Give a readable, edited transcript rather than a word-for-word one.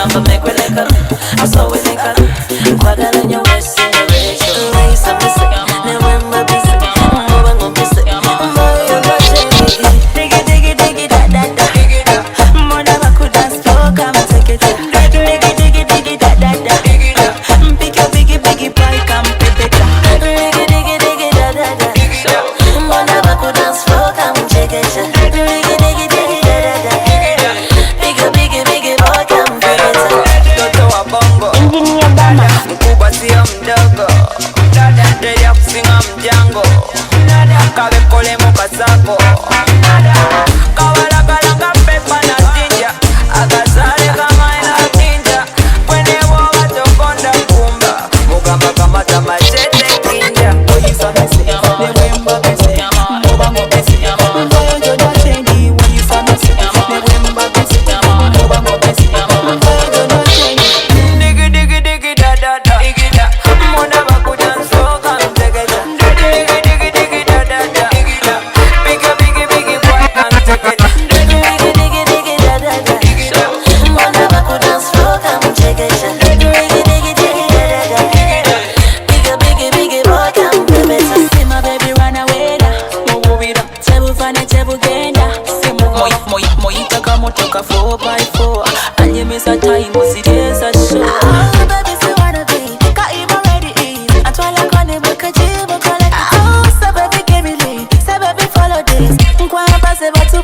for make we link up. I saw we link up. Kwagala in your waist in the ratio. Race up the sick. Now when my busy. Move on busy. Move your body. Diggy diggy diggy da da da. More than I could dance floor. Come and take it. Diggy diggy diggy da da da. Pick your biggie biggie boy. Come pick it up. Diggy diggy diggy da da da. More than I could dance floor. Come and take it. Diggy diggy diggy da da da. Pick your biggie biggie boy. Come pick it up. Toto wa bongo Engineer Bama. mkubwa sio mdogo, dada kusinga mjango, kabe kole mukasako, kawalakalanga pepa na tinja, akasale kama ina tinja, kwene wowa tokonda kumba, mugamba kamata machete kinja. Oyisa mese, newemba mese, mubango mese, mvoyo joda chendi. Oyisa mese, newemba mese, mubango mese, mvoyo joda chendi. Diggy diggy diggy da da da. Diggy da. Mona bakudance so come take it. Diggy diggy diggy da da da. Diggy da. Biggie biggie biggie boy come take it. Diggy diggy diggy diggy da da da. Mona bakudance floor. Come take it. Diggy diggy diggy da da da. Biggie biggie biggie boy. Come pick it up. See my baby run away now. Mubira. Tebu fane tebu genda. Simu moita kama toka 4x4. Anyemeza time usireza show. Oh, baby, say wanna be. Got him already in. I try like on the book, collect. Oh, so baby, give me lead. Say baby, follow this. Nkwana pass it back to